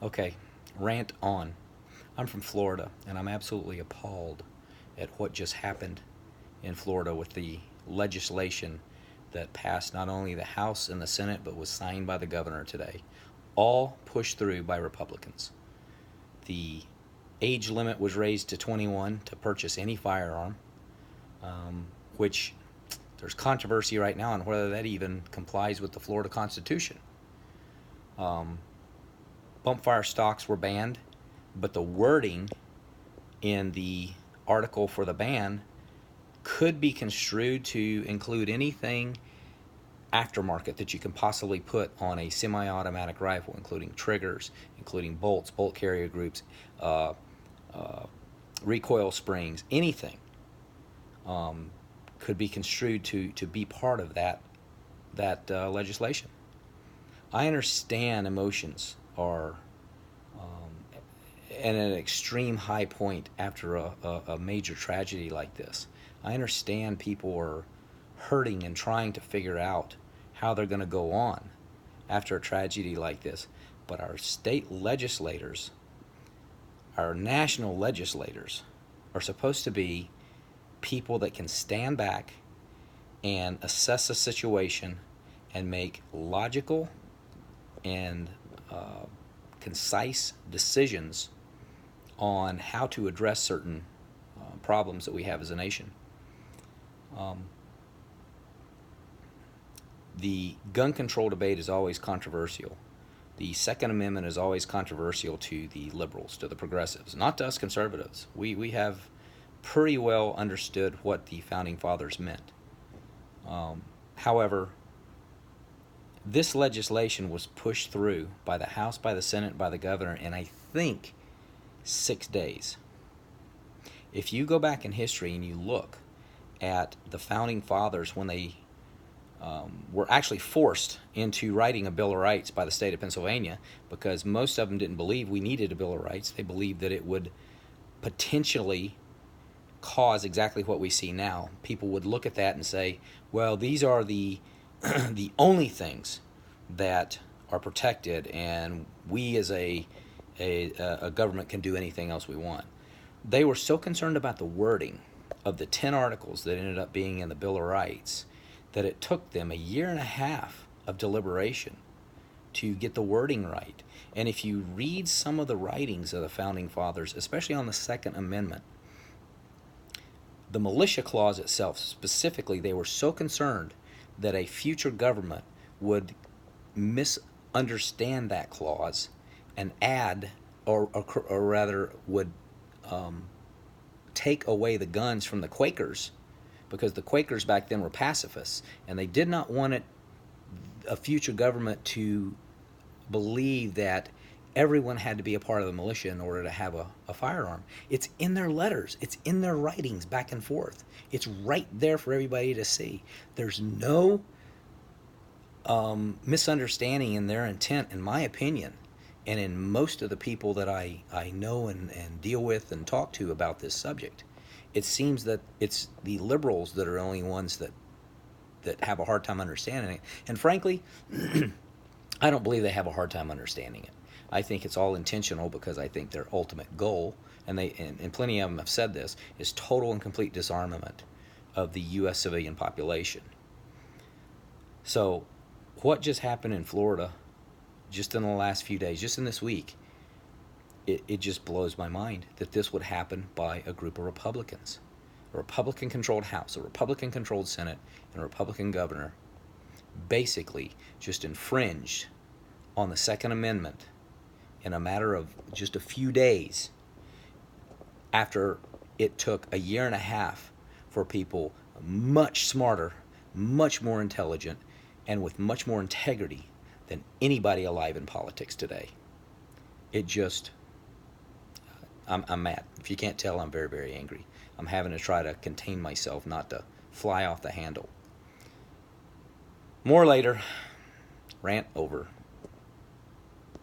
Okay, rant on. I'm from Florida, and I'm absolutely appalled at what just happened in Florida with the legislation that passed not only the House and the Senate, but was signed by the governor today. All pushed through by Republicans. The age limit was raised to 21 to purchase any firearm, which there's controversy right now on whether that even complies with the Florida Constitution. Um, Bump fire stocks were banned, but the wording in the article for the ban could be construed to include anything aftermarket that you can possibly put on a semi-automatic rifle, including triggers, including bolts, bolt carrier groups, uh, uh, recoil springs, anything could be construed to be part of that legislation. I understand emotions are at an extreme high point after a major tragedy like this. I understand people are hurting and trying to figure out how they're going to go on after a tragedy like this. But our state legislators, our national legislators, are supposed to be people that can stand back and assess a situation and make logical and concise decisions on how to address certain problems that we have as a nation. Um, the gun control debate is always controversial. The Second Amendment is always controversial to the liberals, to the progressives, not to us conservatives. We have pretty well understood what the Founding Fathers meant. However, this legislation was pushed through by the House, by the Senate, by the governor in, I think, 6 days. If you go back in history and you look at the Founding Fathers when they were actually forced into writing a Bill of Rights by the state of Pennsylvania, because most of them didn't believe we needed a Bill of Rights. They believed that it would potentially cause exactly what we see now. People would look at that and say, well, these are the the only things that are protected, and we as a government can do anything else we want. They were so concerned about the wording of the 10 articles that ended up being in the Bill of Rights that it took them a year and a half of deliberation to get the wording right. And if you read some of the writings of the Founding Fathers, especially on the Second Amendment, the militia clause itself, specifically, they were so concerned that a future government would misunderstand that clause and add, or rather, would take away the guns from the Quakers, because the Quakers back then were pacifists, and they did not want a future government to believe that everyone had to be a part of the militia in order to have a firearm. It's in their letters. It's in their writings back and forth. It's right there for everybody to see. There's no misunderstanding in their intent, in my opinion, and in most of the people that I know and deal with and talk to about this subject. It seems that it's the liberals that are the only ones that have a hard time understanding it. And frankly, I don't believe they have a hard time understanding it. I think it's all intentional, because I think their ultimate goal, and plenty of them have said this, is total and complete disarmament of the U.S. civilian population. So what just happened in Florida just in the last few days, just in this week, it just blows my mind that this would happen by a group of Republicans. A Republican-controlled House, a Republican-controlled Senate, and a Republican governor basically just infringed on the Second Amendment in a matter of just a few days, after it took a year and a half for people much smarter, much more intelligent, and with much more integrity than anybody alive in politics today. It just, I'm mad. If you can't tell, I'm very, very angry. I'm having to try to contain myself not to fly off the handle. More later. Rant over.